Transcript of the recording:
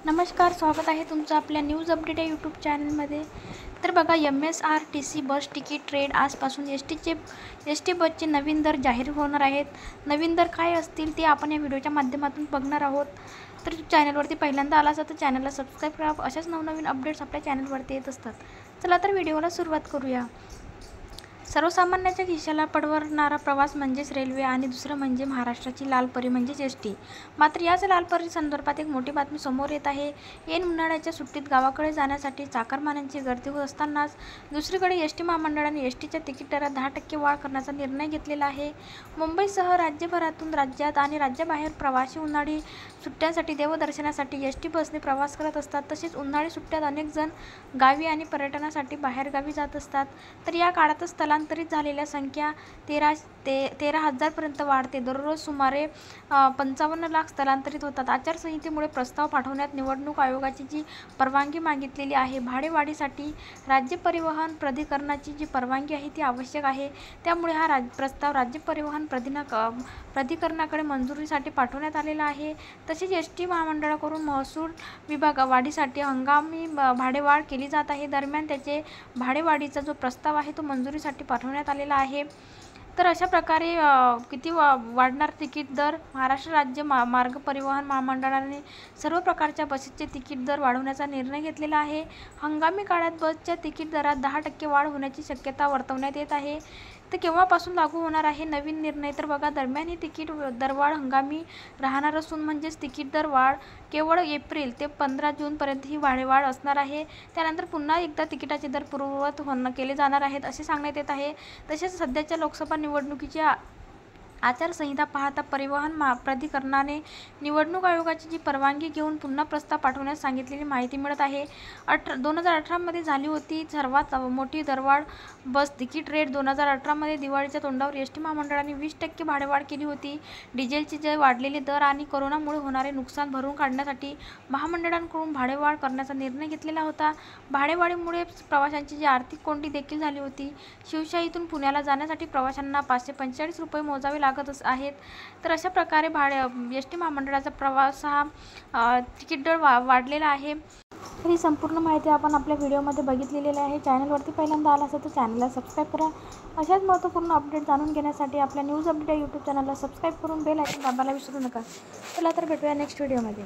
नमस्कार, स्वागत आहे तुमचं आपल्या न्यूज अपडेट या यूट्यूब चॅनलमध्ये। तर बघा, MSRTC बस तिकीट रेट आजपासून एस टी बसचे नवीन दर जाहीर होणार आहेत। नवीन दर काय असतील ते आपण या व्हिडिओच्या माध्यमातून बघणार आहोत। तर चॅनलवरती पहिल्यांदा आला असेल तर चॅनलला सबस्क्राईब करा। अशाच नवनवीन अपडेट्स आपल्या चॅनलवरती येत असतात। चला तर व्हिडिओला सुरुवात करूया। सर्वसामान्यांच्या खिशाला परवडणारा प्रवास म्हणजेच रेल्वे आणि दुसरं म्हणजे महाराष्ट्राची लाल परी म्हणजेच एसटी। मात्र याच लाल परी संदर्भात एक मोठी बातमी समोर येत आहे। ऐन उन्हाळ्याच्या सुट्टीत गावाकडे जाण्यासाठी चाकरमान्यांची गर्दी होत असतानाच दुसरीकडे एसटी महामंडळाने एसटीच्या तिकीट दरात 10% वाढ करण्याचा निर्णय घेतलेला आहे। मुंबईसह राज्यभरातून राज्यात आणि राज्याबाहेर प्रवासी उन्हाळी सुट्ट्यांसाठी देवदर्शनासाठी एसटी बसने प्रवास करत असतात। तसेच उन्हाळी सुट्ट्यात अनेक जण गावी आणि पर्यटनासाठी बाहेरगावी जात असतात। तर या काळातच स्थलांतरित झालेल्या संख्या 13,000 पर्यंत वाढते। दररोज सुमारे 55 लाख स्थलांतरित होतात। आचारसंहितेमुळे प्रस्ताव पाठवण्यात निवडणूक आयोगाची जी परवानगी मागितलेली आहे। भाडेवाढीसाठी राज्य परिवहन प्राधिकरणाची जी परवानगी आहे ती आवश्यक आहे। त्यामुळे हा प्रस्ताव राज्य परिवहन प्राधिकरणाकडे मंजुरीसाठी पाठवण्यात आलेला आहे। तसेच एसटी महामंडळाकडून महसूल विभाग वाढीसाठी हंगामी भाडेवाढ केली जात आहे। दरम्यान त्याचे भाडेवाढीचा जो प्रस्ताव आहे तो मंजुरीसाठी पाठवण्यात आलेला आहे। तर अशा प्रकारे किती वाढणार तिकीट दर? महाराष्ट्र राज्य मार्ग परिवहन महामंडळाने सर्व प्रकारच्या बसेसचे तिकीट दर वाढवण्याचा निर्णय घेतलेला आहे। हंगामी काळात बसच्या तिकीट दरात 10% वाढ होण्याची शक्यता वर्तवण्यात येत आहे। तर केव्हापासून लागू होणार आहे नवीन निर्णय? तर बघा, दरम्यान ही तिकीट दरवाढ हंगामी राहणार असून म्हणजेच तिकीट दर वाढ केवळ एप्रिल ते 15 जूनपर्यंत ही भाडेवाढ असणार आहे। त्यानंतर पुन्हा एकदा तिकिटाचे दर पूर्ववत केले जाणार आहेत असे सांगण्यात येत आहे। तसेच सध्याच्या लोकसभा निवडणुकीची आचारसंहिता पाहता परिवहन प्राधिकरणाने निवडणूक आयोगाची जी परवानगी घेऊन पुन्हा प्रस्ताव पाठवण्यास सांगितलेली माहिती मिळत आहे। 2018 मध्ये झाली होती सर्वात मोठी दरवाढ बस तिकीट रेट। 2018 मध्ये दिवाळीच्या तोंडावर एसटी महामंडळाने 20% भाडेवाढ केली होती। डिझेलचे जे वाढलेले दर आणि कोरोनामुळे होणारे नुकसान भरून काढण्यासाठी महामंडळांकडून भाडेवाढ करण्याचा निर्णय घेतलेला होता। भाडेवाढीमुळे प्रवाशांची जी आर्थिक कोंडी देखील झाली होती। शिवशाहीतून पुण्याला जाण्यासाठी प्रवाशांना 545 रुपये मोजावे लागत आहेत। तर अशा प्रकारे एसटी महामंडळाचा प्रवास हा तिकीट दर वाढलेला आहे। तर ही संपूर्ण माहिती आपण आपल्या व्हिडिओमध्ये बघितलेली आहे। चॅनलवरती पहिल्यांदा आला असेल तर चॅनलला सबस्क्राईब करा। अशाच महत्त्वपूर्ण अपडेट जाणून घेण्यासाठी आपल्या न्यूज अपडेट या यूट्यूब चॅनलला सबस्क्राईब करून बेल आयकॉन दाबायला विसरू नका। चला तर भेटूया नेक्स्ट व्हिडिओमध्ये।